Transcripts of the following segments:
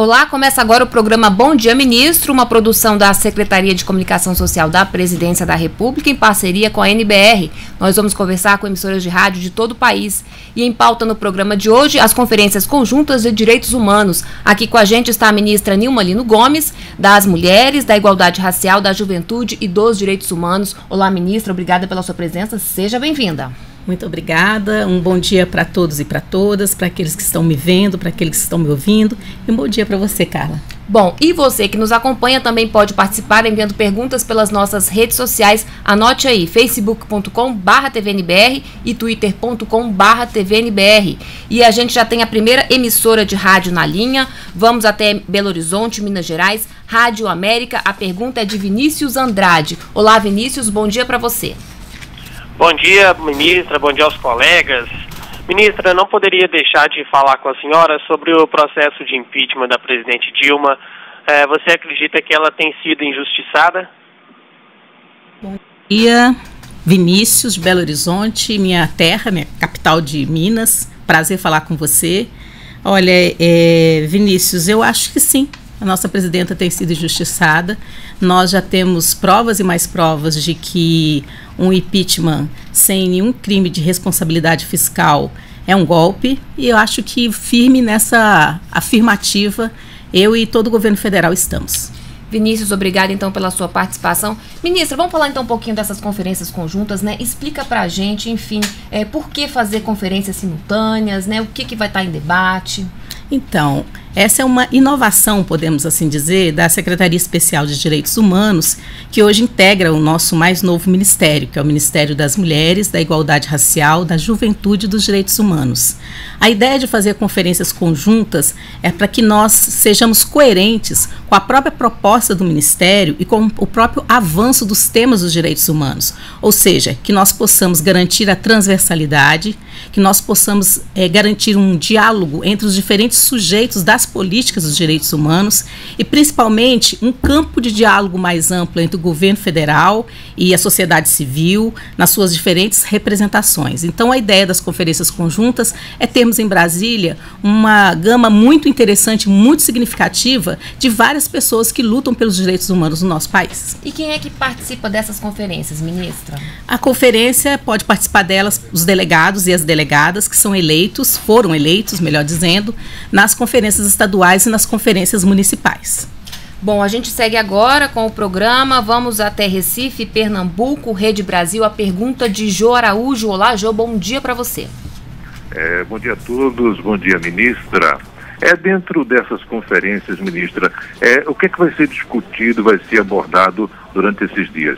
Olá, começa agora o programa Bom Dia Ministro, uma produção da Secretaria de Comunicação Social da Presidência da República em parceria com a NBR. Nós vamos conversar com emissoras de rádio de todo o país. E em pauta no programa de hoje, as conferências conjuntas de direitos humanos. Aqui com a gente está a ministra Nilma Lino Gomes, das Mulheres, da Igualdade Racial, da Juventude e dos Direitos Humanos. Olá, ministra, obrigada pela sua presença, seja bem-vinda. Muito obrigada, um bom dia para todos e para todas, para aqueles que estão me vendo, para aqueles que estão me ouvindo, e um bom dia para você, Carla. Bom, e você que nos acompanha também pode participar enviando perguntas pelas nossas redes sociais. Anote aí, facebook.com/tvnbr e twitter.com/tvnbr. E a gente já tem a primeira emissora de rádio na linha. Vamos até Belo Horizonte, Minas Gerais, Rádio América. A pergunta é de Vinícius Andrade. Olá, Vinícius, bom dia para você. Bom dia, ministra, bom dia aos colegas. Ministra, não poderia deixar de falar com a senhora sobre o processo de impeachment da presidente Dilma. Você acredita que ela tem sido injustiçada? Bom dia, Vinícius, de Belo Horizonte, minha terra, minha capital de Minas. Prazer falar com você. Olha, Vinícius, eu acho que sim. A nossa presidenta tem sido injustiçada. Nós já temos provas e mais provas de que um impeachment sem nenhum crime de responsabilidade fiscal é um golpe. E eu acho que firme nessa afirmativa, eu e todo o governo federal estamos. Vinícius, obrigada então pela sua participação. Ministra, vamos falar então um pouquinho dessas conferências conjuntas, né? Explica pra gente, enfim, por que fazer conferências simultâneas, né? O que vai estar em debate? Então, essa é uma inovação, podemos assim dizer, da Secretaria Especial de Direitos Humanos, que hoje integra o nosso mais novo ministério, que é o Ministério das Mulheres, da Igualdade Racial, da Juventude e dos Direitos Humanos. A ideia de fazer conferências conjuntas é para que nós sejamos coerentes com a própria proposta do Ministério e com o próprio avanço dos temas dos direitos humanos. Ou seja, que nós possamos garantir a transversalidade, que nós possamos garantir um diálogo entre os diferentes sujeitos das políticas dos direitos humanos e, principalmente, um campo de diálogo mais amplo entre o governo federal e a sociedade civil nas suas diferentes representações. Então, a ideia das conferências conjuntas é termos em Brasília uma gama muito interessante, muito significativa de várias pessoas que lutam pelos direitos humanos no nosso país. E quem é que participa dessas conferências, ministra? A conferência pode participar delas os delegados e as delegadas que são eleitos, foram eleitos, melhor dizendo, nas conferências estaduais e nas conferências municipais. Bom, a gente segue agora com o programa. Vamos até Recife, Pernambuco, Rede Brasil. A pergunta de Jô Araújo. Olá, Jô, bom dia para você. Bom dia a todos, bom dia, ministra. Dentro dessas conferências, ministra, o que é que vai ser discutido, vai ser abordado durante esses dias?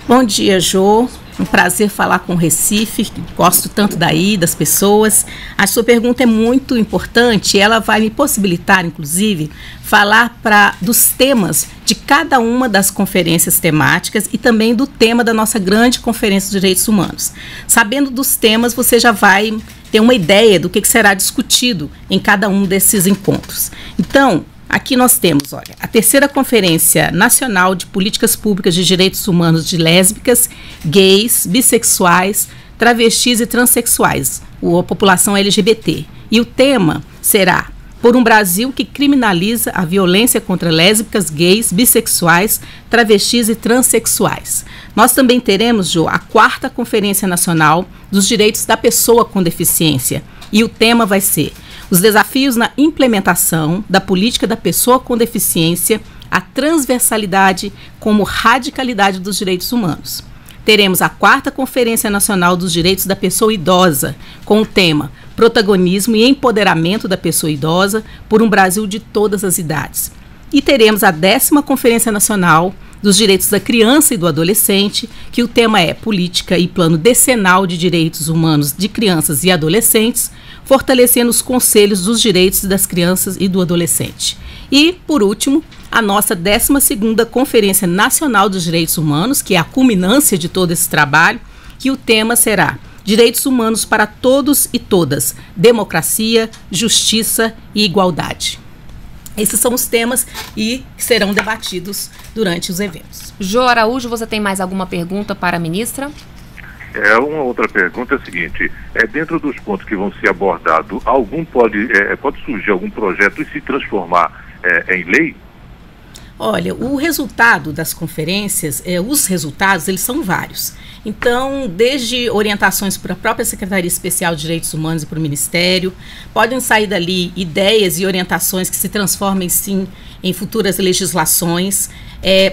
Bom dia, Jô. Um prazer falar com o Recife, gosto tanto daí, das pessoas. A sua pergunta é muito importante, ela vai me possibilitar, inclusive, falar dos temas de cada uma das conferências temáticas e também do tema da nossa grande Conferência de Direitos Humanos. Sabendo dos temas, você já vai ter uma ideia do que será discutido em cada um desses encontros. Então, aqui nós temos, olha, a terceira Conferência Nacional de Políticas Públicas de Direitos Humanos de Lésbicas, Gays, Bissexuais, Travestis e Transsexuais, a população LGBT. E o tema será Por um Brasil que criminaliza a violência contra lésbicas, gays, bissexuais, travestis e transexuais. Nós também teremos, Jô, a quarta Conferência Nacional dos Direitos da Pessoa com Deficiência. E o tema vai ser os desafios na implementação da política da pessoa com deficiência, a transversalidade como radicalidade dos direitos humanos. Teremos a quarta Conferência Nacional dos Direitos da Pessoa Idosa, com o tema Protagonismo e Empoderamento da Pessoa Idosa por um Brasil de todas as idades. E teremos a 10ª Conferência Nacional dos Direitos da Criança e do Adolescente, que o tema é Política e Plano Decenal de Direitos Humanos de Crianças e Adolescentes, fortalecendo os conselhos dos direitos das crianças e do adolescente. E, por último, a nossa 12ª Conferência Nacional dos Direitos Humanos, que é a culminância de todo esse trabalho, que o tema será Direitos Humanos para Todos e Todas, Democracia, Justiça e Igualdade. Esses são os temas e serão debatidos durante os eventos. Jô Araújo, você tem mais alguma pergunta para a ministra? Uma outra pergunta é a seguinte, dentro dos pontos que vão ser abordados, pode surgir algum projeto e se transformar em lei? Olha, o resultado das conferências, os resultados, eles são vários. Então, desde orientações para a própria Secretaria Especial de Direitos Humanos e para o Ministério, podem sair dali ideias e orientações que se transformem, sim, em futuras legislações.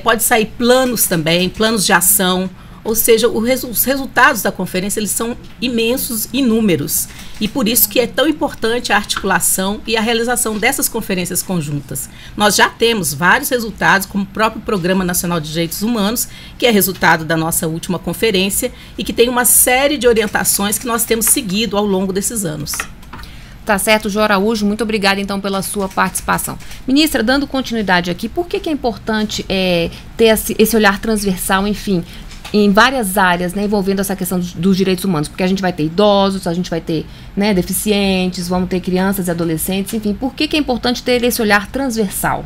Pode sair planos também, planos de ação. Ou seja, os resultados da conferência, eles são imensos, inúmeros. E por isso que é tão importante a articulação e a realização dessas conferências conjuntas. Nós já temos vários resultados, como o próprio Programa Nacional de Direitos Humanos, que é resultado da nossa última conferência e que tem uma série de orientações que nós temos seguido ao longo desses anos. Tá certo, Jô Araújo, muito obrigada então pela sua participação. Ministra, dando continuidade aqui, por que é importante ter esse olhar transversal, enfim, em várias áreas, né, envolvendo essa questão dos direitos humanos? Porque a gente vai ter idosos, a gente vai ter, né, deficientes, vamos ter crianças e adolescentes, enfim, por que é importante ter esse olhar transversal?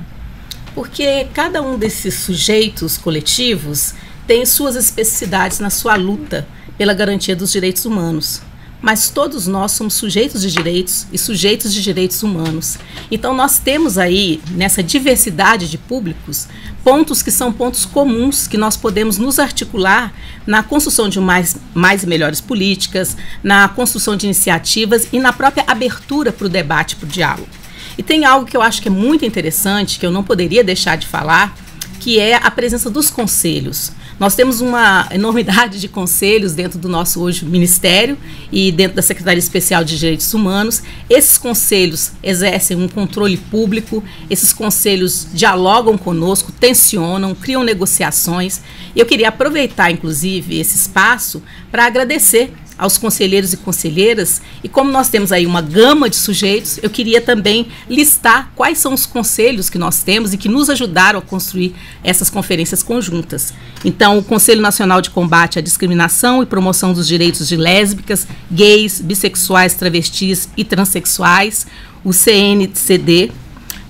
Porque cada um desses sujeitos coletivos tem suas especificidades na sua luta pela garantia dos direitos humanos. Mas todos nós somos sujeitos de direitos e sujeitos de direitos humanos. Então nós temos aí, nessa diversidade de públicos, pontos que são pontos comuns que nós podemos nos articular na construção de mais e melhores políticas, na construção de iniciativas e na própria abertura para o debate, para o diálogo. E tem algo que eu acho que é muito interessante, que eu não poderia deixar de falar, que é a presença dos conselhos. Nós temos uma enormidade de conselhos dentro do nosso hoje Ministério e dentro da Secretaria Especial de Direitos Humanos. Esses conselhos exercem um controle público, esses conselhos dialogam conosco, tensionam, criam negociações. E eu queria aproveitar, inclusive, esse espaço para agradecer aos conselheiros e conselheiras, e como nós temos aí uma gama de sujeitos, eu queria também listar quais são os conselhos que nós temos e que nos ajudaram a construir essas conferências conjuntas. Então, o Conselho Nacional de Combate à Discriminação e Promoção dos Direitos de Lésbicas, Gays, Bissexuais, Travestis e Transsexuais, o CNCD,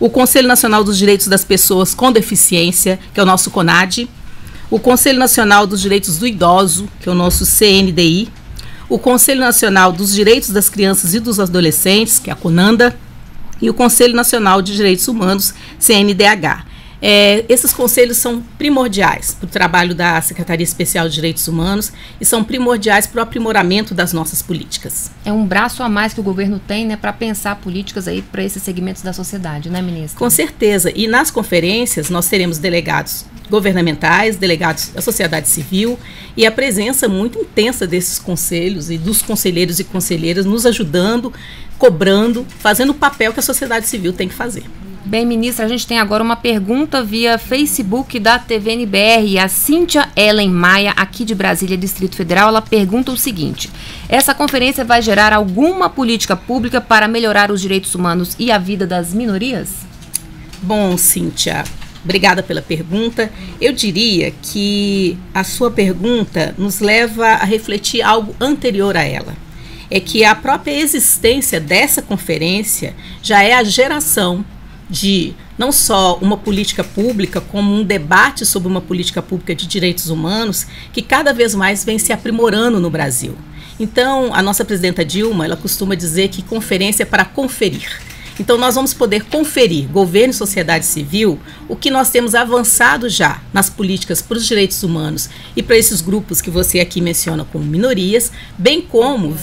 o Conselho Nacional dos Direitos das Pessoas com Deficiência, que é o nosso CONAD, o Conselho Nacional dos Direitos do Idoso, que é o nosso CNDI, o Conselho Nacional dos Direitos das Crianças e dos Adolescentes, que é a CONANDA, e o Conselho Nacional de Direitos Humanos, CNDH. Esses conselhos são primordiais para o trabalho da Secretaria Especial de Direitos Humanos e são primordiais para o aprimoramento das nossas políticas. É um braço a mais que o governo tem, né, para pensar políticas aí para esses segmentos da sociedade, né, ministra? Com certeza. E nas conferências nós teremos delegados governamentais, delegados da sociedade civil e a presença muito intensa desses conselhos e dos conselheiros e conselheiras nos ajudando, cobrando, fazendo o papel que a sociedade civil tem que fazer. Bem, ministra, a gente tem agora uma pergunta via Facebook da TVNBR. A Cíntia Ellen Maia, aqui de Brasília, Distrito Federal, ela pergunta o seguinte: essa conferência vai gerar alguma política pública para melhorar os direitos humanos e a vida das minorias? Bom, Cíntia, obrigada pela pergunta. Eu diria que a sua pergunta nos leva a refletir algo anterior a ela. É que a própria existência dessa conferência já é a geração de não só uma política pública, como um debate sobre uma política pública de direitos humanos que cada vez mais vem se aprimorando no Brasil. Então, a nossa presidenta Dilma, ela costuma dizer que conferência é para conferir. Então, nós vamos poder conferir, governo e sociedade civil, o que nós temos avançado já nas políticas para os direitos humanos e para esses grupos que você aqui menciona como minorias, bem como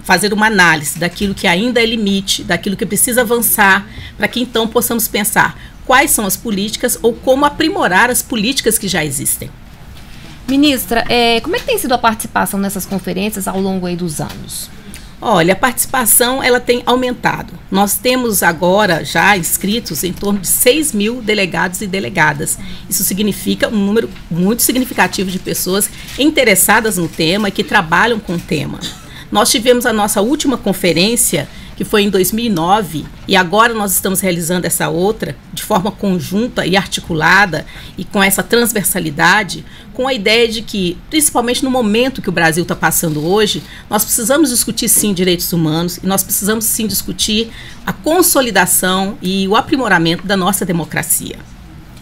fazer uma análise daquilo que ainda é limite, daquilo que precisa avançar, para que então possamos pensar quais são as políticas ou como aprimorar as políticas que já existem. Ministra, como é que tem sido a participação nessas conferências ao longo aí dos anos? Olha, a participação ela tem aumentado. Nós temos agora já inscritos em torno de 6.000 delegados e delegadas. Isso significa um número muito significativo de pessoas interessadas no tema e que trabalham com o tema. Nós tivemos a nossa última conferência, que foi em 2009, e agora nós estamos realizando essa outra de forma conjunta e articulada e com essa transversalidade, com a ideia de que, principalmente no momento que o Brasil está passando hoje, nós precisamos discutir sim direitos humanos e nós precisamos sim discutir a consolidação e o aprimoramento da nossa democracia.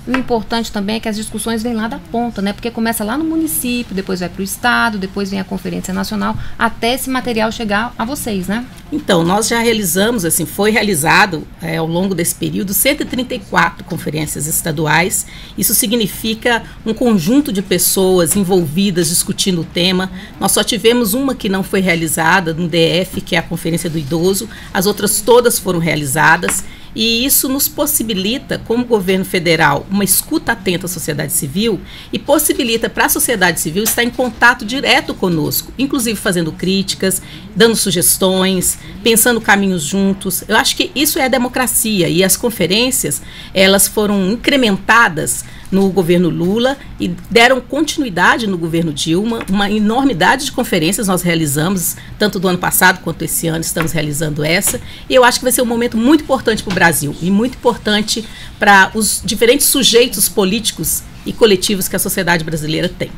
E o importante também é que as discussões vêm lá da ponta, né? Porque começa lá no município, depois vai para o estado, depois vem a Conferência Nacional, até esse material chegar a vocês, né? Então, nós já realizamos, assim, foi realizado ao longo desse período 134 conferências estaduais. Isso significa um conjunto de pessoas envolvidas discutindo o tema. Nós só tivemos uma que não foi realizada no DF, que é a Conferência do Idoso. As outras todas foram realizadas. E isso nos possibilita, como governo federal, uma escuta atenta à sociedade civil e possibilita para a sociedade civil estar em contato direto conosco, inclusive fazendo críticas, dando sugestões, pensando caminhos juntos. Eu acho que isso é a democracia, e as conferências, elas foram incrementadas no governo Lula e deram continuidade no governo Dilma. Uma enormidade de conferências nós realizamos, tanto do ano passado quanto esse ano estamos realizando essa, e eu acho que vai ser um momento muito importante para o Brasil e muito importante para os diferentes sujeitos políticos e coletivos que a sociedade brasileira tem.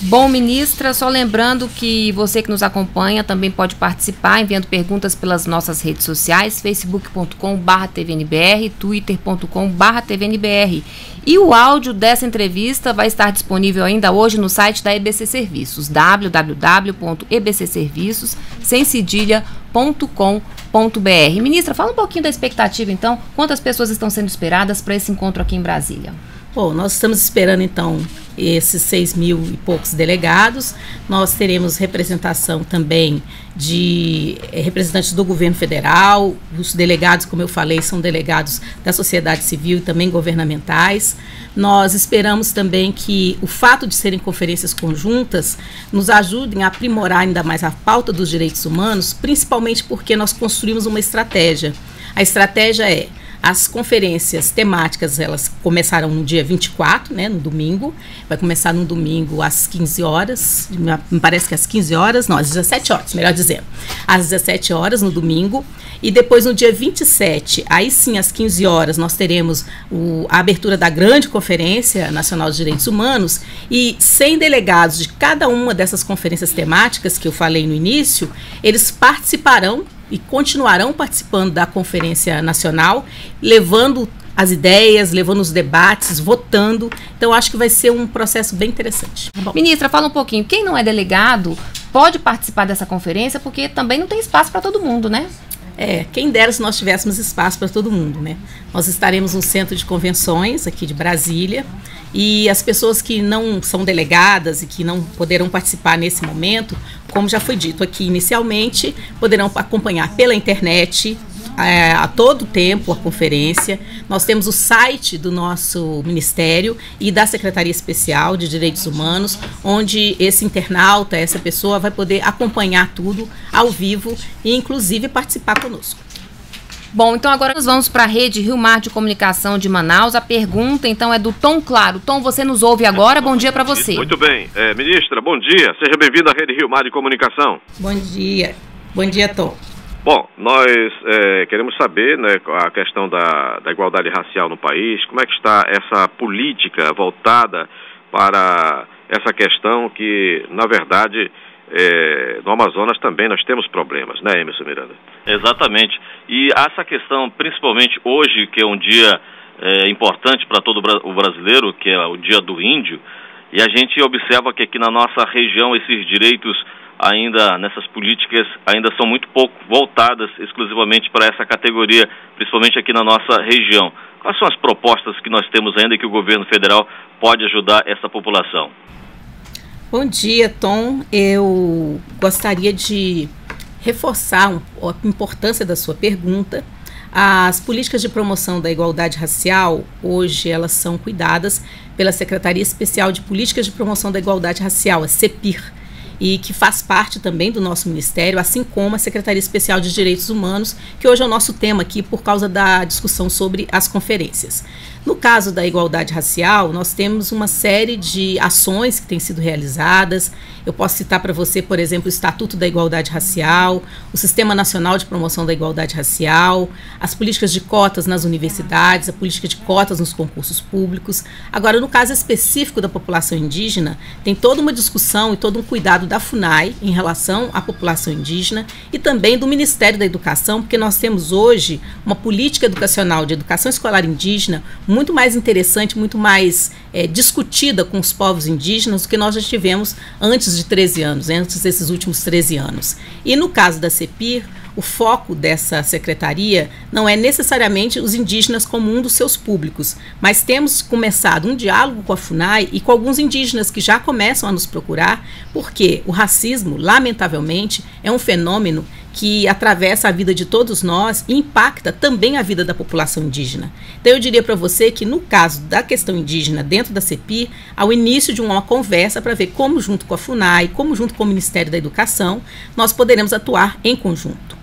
Bom, ministra, só lembrando que você que nos acompanha também pode participar enviando perguntas pelas nossas redes sociais, facebook.com/tvnbr, twitter.com/tvnbr. E o áudio dessa entrevista vai estar disponível ainda hoje no site da EBC Serviços, www.ebcserviços.com.br. Ministra, fala um pouquinho da expectativa, então. Quantas pessoas estão sendo esperadas para esse encontro aqui em Brasília? Bom, nós estamos esperando, então, esses 6.000 e poucos delegados. Nós teremos representação também de representantes do governo federal. Os delegados, como eu falei, são delegados da sociedade civil e também governamentais. Nós esperamos também que o fato de serem conferências conjuntas nos ajudem a aprimorar ainda mais a pauta dos direitos humanos, principalmente porque nós construímos uma estratégia. A estratégia é: as conferências temáticas, elas começaram no dia 24, né, no domingo. Vai começar no domingo às 15 horas, me parece que às 15 horas, não, às 17 horas, melhor dizendo. Às 17 horas no domingo. E depois no dia 27, aí sim às 15 horas, nós teremos a abertura da grande Conferência Nacional de Direitos Humanos, e 100 delegados de cada uma dessas conferências temáticas que eu falei no início, eles participarão e continuarão participando da Conferência Nacional, levando as ideias, levando os debates, votando. Então, acho que vai ser um processo bem interessante. Bom. Ministra, fala um pouquinho. Quem não é delegado pode participar dessa conferência, porque também não tem espaço para todo mundo, né? Quem dera se nós tivéssemos espaço para todo mundo, né? Nós estaremos no Centro de Convenções aqui de Brasília, e as pessoas que não são delegadas e que não poderão participar nesse momento, como já foi dito aqui inicialmente, poderão acompanhar pela internet a todo tempo a conferência. Nós temos o site do nosso Ministério e da Secretaria Especial de Direitos Humanos, onde esse internauta, essa pessoa vai poder acompanhar tudo ao vivo e inclusive participar conosco. Bom, então agora nós vamos para a Rede Rio Mar de Comunicação de Manaus. A pergunta, então, é do Tom Claro. Tom, você nos ouve agora. Bom dia para você. Muito bem. Ministra, bom dia. Seja bem-vindo à Rede Rio Mar de Comunicação. Bom dia. Bom dia, Tom. Bom, nós queremos saber, né, a questão da igualdade racial no país. Como é que está essa política voltada para essa questão que, na verdade, no Amazonas também nós temos problemas, né, Emerson Miranda? Exatamente. E essa questão, principalmente hoje, que é um dia importante para todo o brasileiro, que é o Dia do Índio, e a gente observa que aqui na nossa região esses direitos ainda, nessas políticas, ainda são muito pouco voltadas exclusivamente para essa categoria, principalmente aqui na nossa região. Quais são as propostas que nós temos ainda que o governo federal pode ajudar essa população? Bom dia, Tom. Eu gostaria de reforçar a importância da sua pergunta. As políticas de promoção da igualdade racial, hoje, elas são cuidadas pela Secretaria Especial de Políticas de Promoção da Igualdade Racial, a CEPIR, e que faz parte também do nosso ministério, assim como a Secretaria Especial de Direitos Humanos, que hoje é o nosso tema aqui por causa da discussão sobre as conferências. No caso da igualdade racial, nós temos uma série de ações que têm sido realizadas. Eu posso citar para você, por exemplo, o Estatuto da Igualdade Racial, o Sistema Nacional de Promoção da Igualdade Racial, as políticas de cotas nas universidades, a política de cotas nos concursos públicos. Agora, no caso específico da população indígena, tem toda uma discussão e todo um cuidado da FUNAI em relação à população indígena e também do Ministério da Educação, porque nós temos hoje uma política educacional de educação escolar indígena muito mais interessante, muito mais discutida com os povos indígenas do que nós já tivemos antes de 13 anos, antes desses últimos 13 anos. E no caso da CEPIR, o foco dessa secretaria não é necessariamente os indígenas como um dos seus públicos, mas temos começado um diálogo com a FUNAI e com alguns indígenas que já começam a nos procurar, porque o racismo, lamentavelmente, é um fenômeno que atravessa a vida de todos nós e impacta também a vida da população indígena. Então eu diria para você que no caso da questão indígena dentro da CEPIR, ao início de uma conversa para ver como junto com a FUNAI, como junto com o Ministério da Educação, nós poderemos atuar em conjunto.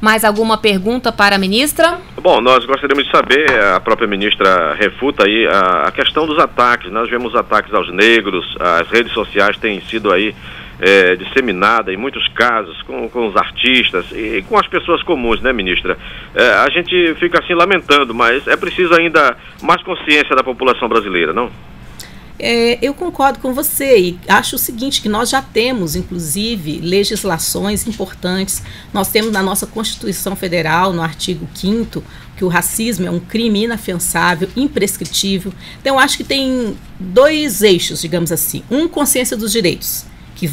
Mais alguma pergunta para a ministra? Bom, nós gostaríamos de saber, a própria ministra refuta aí a questão dos ataques. Nós vemos ataques aos negros, as redes sociais têm sido aí disseminada em muitos casos com os artistas e com as pessoas comuns, né, ministra? A gente fica assim lamentando, mas é preciso ainda mais consciência da população brasileira, não? Eu concordo com você e acho o seguinte, que nós já temos, inclusive, legislações importantes. Nós temos na nossa Constituição Federal, no artigo 5º, que o racismo é um crime inafiançável, imprescritível. Então, eu acho que tem dois eixos, digamos assim. Consciência dos direitos, que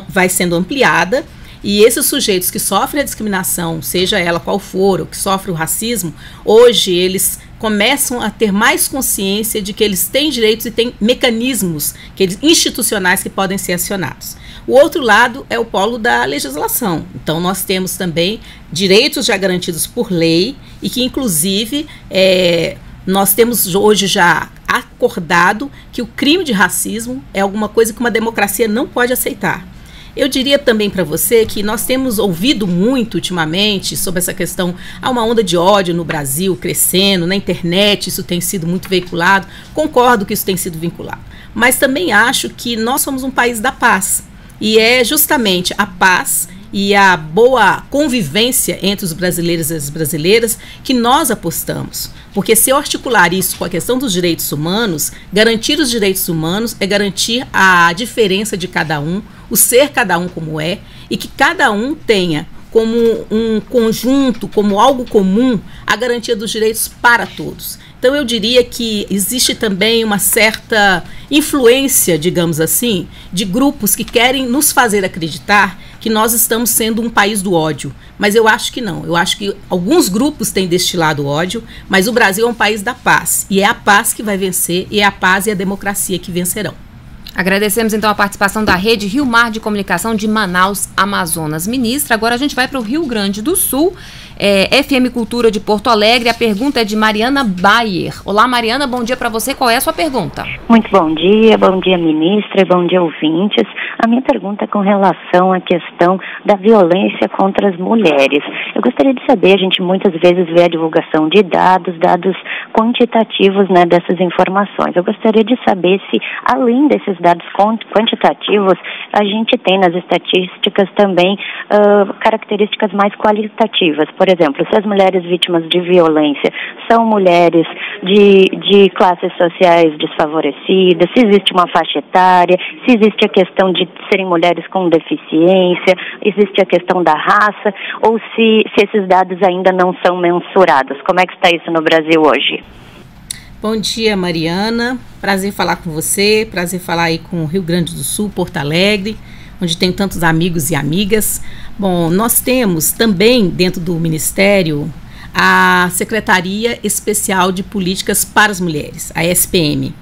vai sendo ampliada, e esses sujeitos que sofrem a discriminação, seja ela qual for, ou que sofrem o racismo, hoje eles começam a ter mais consciência de que eles têm direitos e têm mecanismos institucionais que podem ser acionados. O outro lado é o polo da legislação. Então, nós temos também direitos já garantidos por lei e que, inclusive, nós temos hoje já acordado que o crime de racismo é alguma coisa que uma democracia não pode aceitar. Eu diria também para você que nós temos ouvido muito ultimamente sobre essa questão, há uma onda de ódio no Brasil crescendo, na internet isso tem sido muito veiculado, concordo que isso tem sido vinculado, mas também acho que nós somos um país da paz, e é justamente a paz e a boa convivência entre os brasileiros e as brasileiras que nós apostamos. Porque se eu articular isso com a questão dos direitos humanos, garantir os direitos humanos é garantir a diferença de cada um, o ser cada um como é, e que cada um tenha como um conjunto, como algo comum, a garantia dos direitos para todos. Então eu diria que existe também uma certa influência, digamos assim, de grupos que querem nos fazer acreditar que nós estamos sendo um país do ódio. Mas eu acho que não. Eu acho que alguns grupos têm destilado ódio, mas o Brasil é um país da paz. E é a paz que vai vencer, e é a paz e a democracia que vencerão. Agradecemos então a participação da Rede Rio Mar de Comunicação de Manaus, Amazonas. Ministra, agora a gente vai para o Rio Grande do Sul, FM Cultura de Porto Alegre. A pergunta é de Mariana Bayer. Olá, Mariana, bom dia para você. Qual é a sua pergunta? Muito bom dia ministra, e bom dia, ouvintes. A minha pergunta é com relação à questão da violência contra as mulheres. Eu gostaria de saber, a gente muitas vezes vê a divulgação de dados quantitativos, né, dessas informações. Eu gostaria de saber se, além desses dados quantitativos, a gente tem nas estatísticas também características mais qualitativas. Por exemplo, se as mulheres vítimas de violência são mulheres de classes sociais desfavorecidas, se existe uma faixa etária, se existe a questão de serem mulheres com deficiência, existe a questão da raça, ou se esses dados ainda não são mensurados. Como é que está isso no Brasil hoje? Bom dia, Mariana. Prazer falar com você, prazer falar aí com o Rio Grande do Sul, Porto Alegre, onde tem tantos amigos e amigas. Bom, nós temos também dentro do Ministério a Secretaria Especial de Políticas para as Mulheres, a SPM.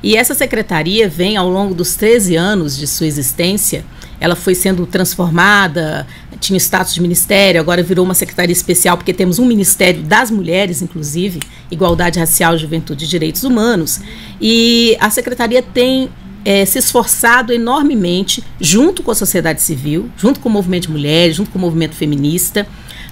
E essa secretaria vem ao longo dos 13 anos de sua existência, ela foi sendo transformada, tinha status de ministério, agora virou uma secretaria especial, porque temos um Ministério das Mulheres, inclusive, Igualdade Racial, Juventude e Direitos Humanos, e a secretaria tem se esforçado enormemente, junto com a sociedade civil, junto com o movimento de mulheres, junto com o movimento feminista,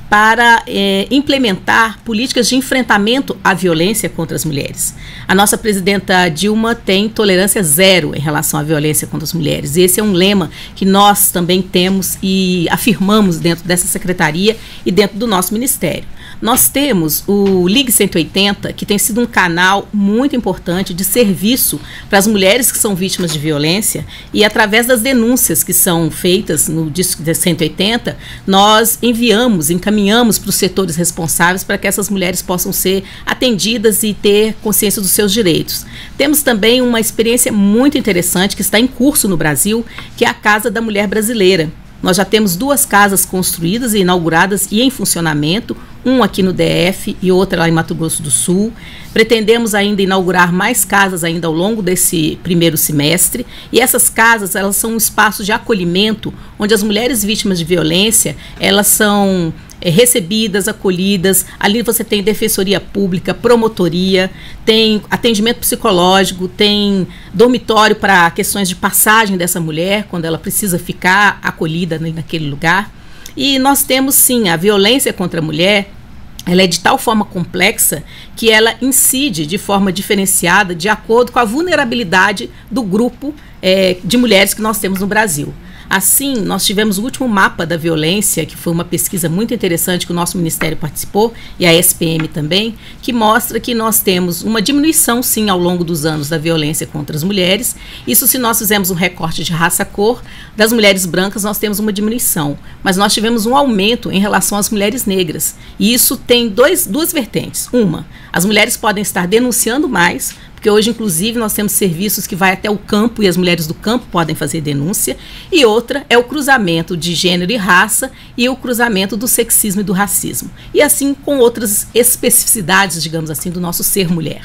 para implementar políticas de enfrentamento à violência contra as mulheres. A nossa presidenta Dilma tem tolerância zero em relação à violência contra as mulheres. Esse é um lema que nós também temos e afirmamos dentro dessa secretaria e dentro do nosso ministério. Nós temos o Ligue 180, que tem sido um canal muito importante de serviço para as mulheres que são vítimas de violência, e através das denúncias que são feitas no Disque 180, nós encaminhamos para os setores responsáveis para que essas mulheres possam ser atendidas e ter consciência dos seus direitos. Temos também uma experiência muito interessante que está em curso no Brasil, que é a Casa da Mulher Brasileira. Nós já temos 2 casas construídas e inauguradas e em funcionamento, uma aqui no DF e outra lá em Mato Grosso do Sul. Pretendemos ainda inaugurar mais casas ainda ao longo desse primeiro semestre, e essas casas, elas são um espaço de acolhimento onde as mulheres vítimas de violência, elas são recebidas, acolhidas. Ali você tem defensoria pública, promotoria, tem atendimento psicológico, tem dormitório para questões de passagem dessa mulher, quando ela precisa ficar acolhida naquele lugar. E nós temos, sim, a violência contra a mulher, ela é de tal forma complexa que ela incide de forma diferenciada de acordo com a vulnerabilidade do grupo de mulheres que nós temos no Brasil. Assim, nós tivemos o último mapa da violência, que foi uma pesquisa muito interessante que o nosso Ministério participou, e a SPM também, que mostra que nós temos uma diminuição, sim, ao longo dos anos da violência contra as mulheres. Isso se nós fizermos um recorte de raça-cor, das mulheres brancas nós temos uma diminuição, mas nós tivemos um aumento em relação às mulheres negras. E isso tem duas vertentes. Uma, as mulheres podem estar denunciando mais, porque hoje, inclusive, nós temos serviços que vai até o campo e as mulheres do campo podem fazer denúncia. E outra é o cruzamento de gênero e raça e o cruzamento do sexismo e do racismo. E assim com outras especificidades, digamos assim, do nosso ser mulher.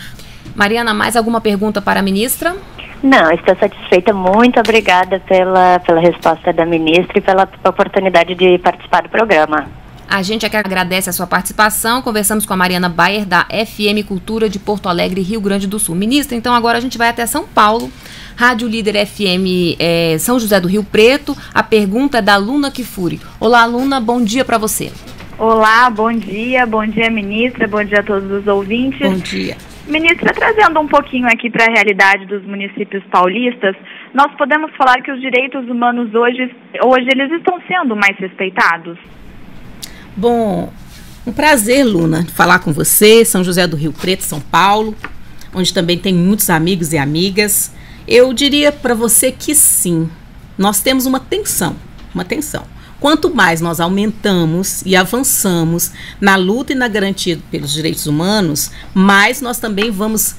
Mariana, mais alguma pergunta para a ministra? Não, estou satisfeita. Muito obrigada pela resposta da ministra e pela oportunidade de participar do programa. A gente aqui agradece a sua participação. Conversamos com a Mariana Bayer, da FM Cultura de Porto Alegre, Rio Grande do Sul. Ministra, então agora a gente vai até São Paulo. Rádio Líder FM São José do Rio Preto. A pergunta é da Luna Kifuri. Olá, Luna, bom dia para você. Olá, bom dia, ministra, bom dia a todos os ouvintes. Bom dia. Ministra, trazendo um pouquinho aqui para a realidade dos municípios paulistas, nós podemos falar que os direitos humanos hoje eles estão sendo mais respeitados? Bom, um prazer, Luna, falar com você, São José do Rio Preto, São Paulo, onde também tem muitos amigos e amigas. Eu diria para você que sim, nós temos uma tensão. Quanto mais nós aumentamos e avançamos na luta e na garantia pelos direitos humanos, mais nós também vamos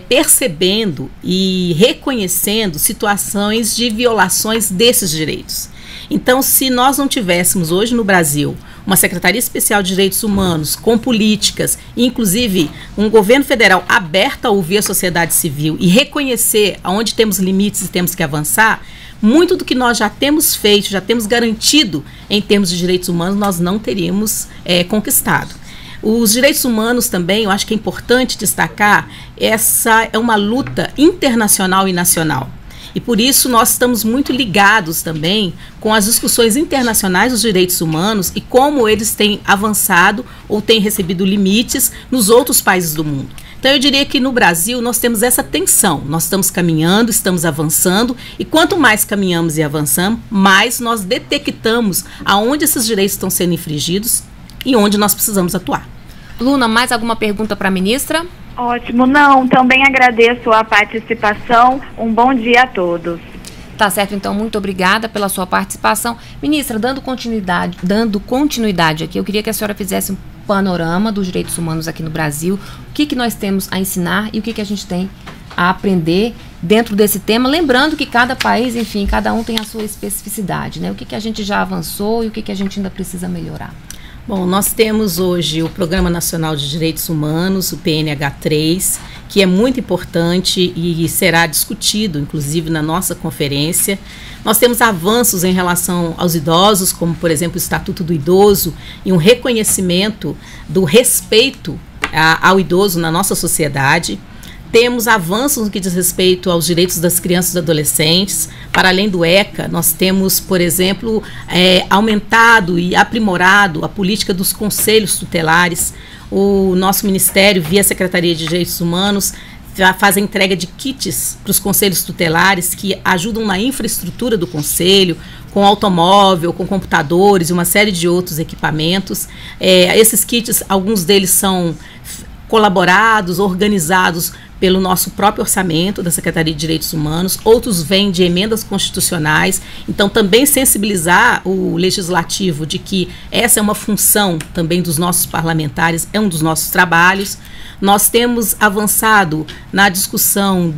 percebendo e reconhecendo situações de violações desses direitos. Então, se nós não tivéssemos hoje no Brasil uma Secretaria Especial de Direitos Humanos com políticas, inclusive um governo federal aberto a ouvir a sociedade civil e reconhecer aonde temos limites e temos que avançar, muito do que nós já temos feito, já temos garantido em termos de direitos humanos, nós não teríamos conquistado. Os direitos humanos também, eu acho que é importante destacar, essa é uma luta internacional e nacional. E por isso nós estamos muito ligados também com as discussões internacionais dos direitos humanos e como eles têm avançado ou têm recebido limites nos outros países do mundo. Então eu diria que no Brasil nós temos essa tensão, nós estamos caminhando, estamos avançando, e quanto mais caminhamos e avançamos, mais nós detectamos aonde esses direitos estão sendo infringidos e onde nós precisamos atuar. Luna, mais alguma pergunta para a ministra? Ótimo, não, também agradeço a participação, um bom dia a todos. Tá certo, então, muito obrigada pela sua participação. Ministra, dando continuidade aqui, eu queria que a senhora fizesse um panorama dos direitos humanos aqui no Brasil, o que nós temos a ensinar e o que a gente tem a aprender dentro desse tema, lembrando que cada país, enfim, cada um tem a sua especificidade, né? O que a gente já avançou e o que a gente ainda precisa melhorar. Bom, nós temos hoje o Programa Nacional de Direitos Humanos, o PNH3, que é muito importante e será discutido, inclusive, na nossa conferência. Nós temos avanços em relação aos idosos, como, por exemplo, o Estatuto do Idoso e um reconhecimento do respeito ao idoso na nossa sociedade. Temos avanços no que diz respeito aos direitos das crianças e adolescentes. Para além do ECA, nós temos, por exemplo, aumentado e aprimorado a política dos conselhos tutelares. O nosso Ministério, via Secretaria de Direitos Humanos, faz a entrega de kits para os conselhos tutelares que ajudam na infraestrutura do conselho, com automóvel, com computadores e uma série de outros equipamentos. Esses kits, alguns deles são colaborados, organizados pelo nosso próprio orçamento da Secretaria de Direitos Humanos, outros vêm de emendas constitucionais. Então, também sensibilizar o Legislativo de que essa é uma função também dos nossos parlamentares, é um dos nossos trabalhos. Nós temos avançado na discussão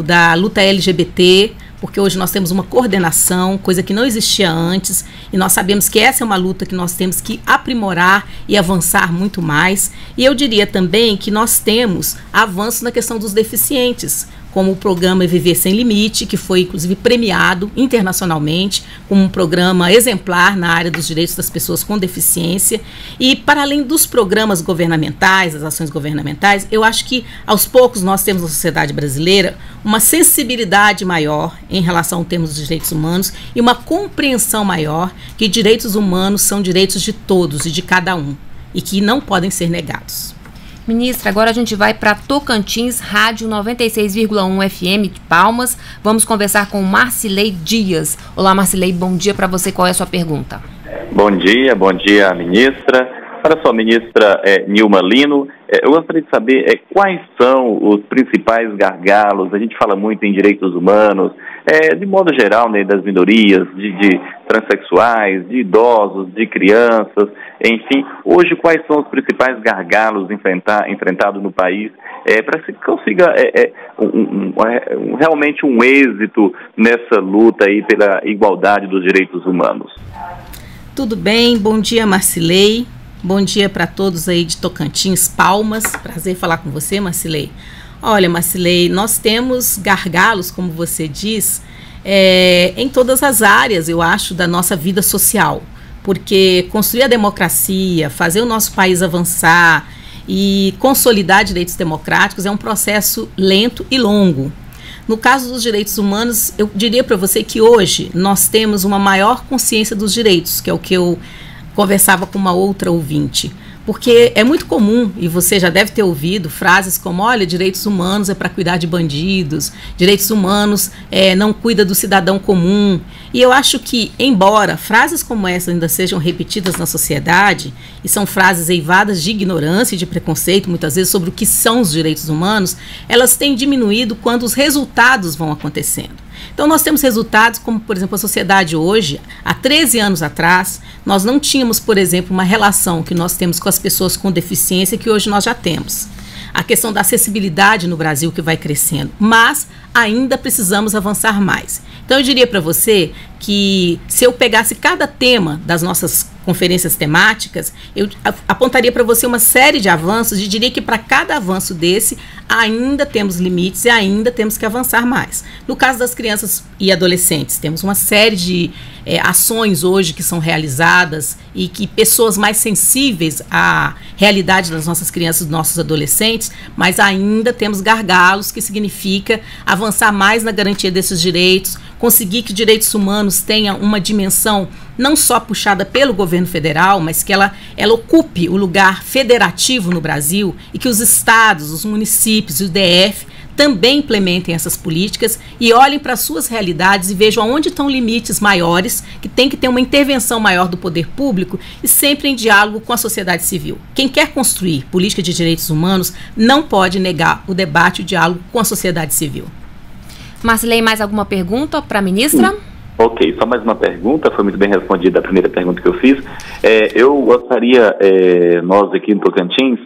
da luta LGBT, porque hoje nós temos uma coordenação, coisa que não existia antes, e nós sabemos que essa é uma luta que nós temos que aprimorar e avançar muito mais. E eu diria também que nós temos avanços na questão dos deficientes, como o programa Viver Sem Limite, que foi inclusive premiado internacionalmente como um programa exemplar na área dos direitos das pessoas com deficiência. E para além dos programas governamentais, das ações governamentais, eu acho que aos poucos nós temos na sociedade brasileira uma sensibilidade maior em relação ao tema dos direitos humanos e uma compreensão maior que direitos humanos são direitos de todos e de cada um e que não podem ser negados. Ministra, agora a gente vai para Tocantins, rádio 96,1 FM de Palmas. Vamos conversar com Marcilei Dias. Olá, Marcilei, bom dia para você. Qual é a sua pergunta? Bom dia, ministra. Olha só, ministra Nilma Lino, eu gostaria de saber quais são os principais gargalos. A gente fala muito em direitos humanos, de modo geral, né, das minorias, de transexuais, de idosos, de crianças, enfim. Hoje, quais são os principais gargalos enfrentados no país para que se consiga realmente um êxito nessa luta aí pela igualdade dos direitos humanos? Tudo bem, bom dia, Marcilei. Bom dia para todos aí de Tocantins, Palmas. Prazer falar com você, Marcilei. Olha, Marcilei, nós temos gargalos, como você diz, em todas as áreas, eu acho, da nossa vida social. Porque construir a democracia, fazer o nosso país avançar e consolidar direitos democráticos é um processo lento e longo. No caso dos direitos humanos, eu diria para você que hoje nós temos uma maior consciência dos direitos, que é o que eu conversava com uma outra ouvinte, porque é muito comum, e você já deve ter ouvido frases como, olha, direitos humanos é para cuidar de bandidos, direitos humanos não cuida do cidadão comum. E eu acho que, embora frases como essa ainda sejam repetidas na sociedade, e são frases eivadas de ignorância e de preconceito, muitas vezes, sobre o que são os direitos humanos, elas têm diminuído quando os resultados vão acontecendo. Então, nós temos resultados como, por exemplo, a sociedade hoje, há 13 anos atrás, nós não tínhamos, por exemplo, uma relação que nós temos com as pessoas com deficiência que hoje nós já temos. A questão da acessibilidade no Brasil que vai crescendo, mas ainda precisamos avançar mais. Então, eu diria para você que se eu pegasse cada tema das nossas conferências temáticas, eu apontaria para você uma série de avanços e diria que para cada avanço desse ainda temos limites e ainda temos que avançar mais. No caso das crianças e adolescentes, temos uma série de ações hoje que são realizadas e que pessoas mais sensíveis à realidade das nossas crianças e dos nossos adolescentes, mas ainda temos gargalos, que significa avançar mais na garantia desses direitos, conseguir que direitos humanos tenham uma dimensão não só puxada pelo governo federal, mas que ela ocupe o lugar federativo no Brasil e que os estados, os municípios e o DF também implementem essas políticas e olhem para as suas realidades e vejam aonde estão limites maiores, que tem que ter uma intervenção maior do poder público e sempre em diálogo com a sociedade civil. Quem quer construir política de direitos humanos não pode negar o debate e o diálogo com a sociedade civil. Marcilei, mais alguma pergunta para a ministra? Ok, só mais uma pergunta, foi muito bem respondida a primeira pergunta que eu fiz. Eu gostaria, nós aqui no Tocantins,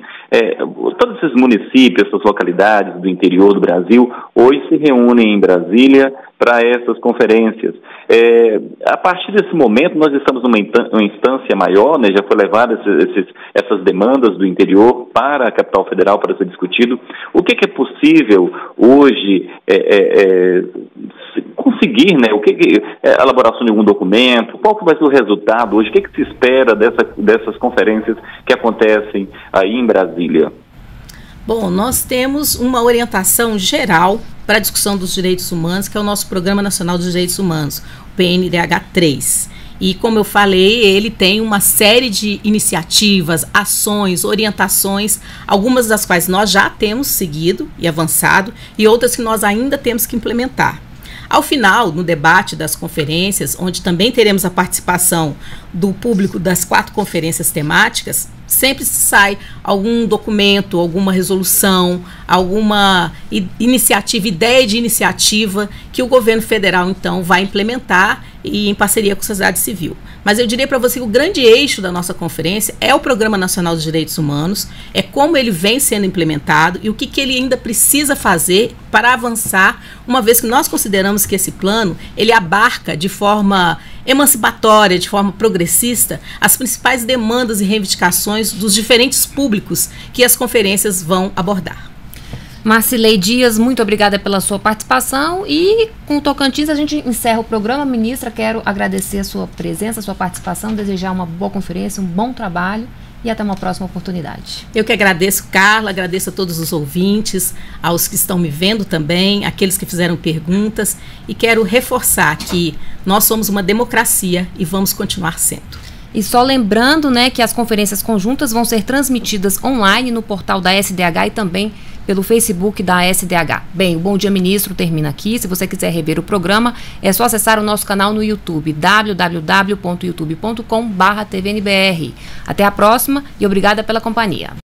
todos esses municípios, essas localidades do interior do Brasil, hoje se reúnem em Brasília para essas conferências. A partir desse momento, nós estamos numa instância maior, né, já foi levada essas demandas do interior para a capital federal para ser discutido. O que é possível hoje conseguir, né, a elaboração de algum documento, qual que vai ser o resultado hoje, o que se espera dessas conferências que acontecem aí em Brasília? Bom, nós temos uma orientação geral para a discussão dos direitos humanos, que é o nosso Programa Nacional dos Direitos Humanos, o PNDH 3. E como eu falei, ele tem uma série de iniciativas, ações, orientações, algumas das quais nós já temos seguido e avançado e outras que nós ainda temos que implementar. Ao final, no debate das conferências, onde também teremos a participação do público das 4 conferências temáticas, sempre sai algum documento, alguma resolução, alguma iniciativa, ideia de iniciativa que o governo federal, então, vai implementar e em parceria com a sociedade civil. Mas eu diria para você que o grande eixo da nossa conferência é o Programa Nacional dos Direitos Humanos, é como ele vem sendo implementado e o que ele ainda precisa fazer para avançar, uma vez que nós consideramos que esse plano, ele abarca de forma emancipatória, de forma progressista, as principais demandas e reivindicações dos diferentes públicos que as conferências vão abordar. Marcilei Dias, muito obrigada pela sua participação e com o Tocantins a gente encerra o programa. Ministra, quero agradecer a sua presença, a sua participação, desejar uma boa conferência, um bom trabalho e até uma próxima oportunidade. Eu que agradeço, Carla, agradeço a todos os ouvintes, aos que estão me vendo também, aqueles que fizeram perguntas e quero reforçar que nós somos uma democracia e vamos continuar sendo. E só lembrando, né, que as conferências conjuntas vão ser transmitidas online no portal da SDH e também pelo Facebook da SDH. Bem, o Bom Dia Ministro termina aqui. Se você quiser rever o programa, é só acessar o nosso canal no YouTube, www.youtube.com/tvnbr. Até a próxima e obrigada pela companhia.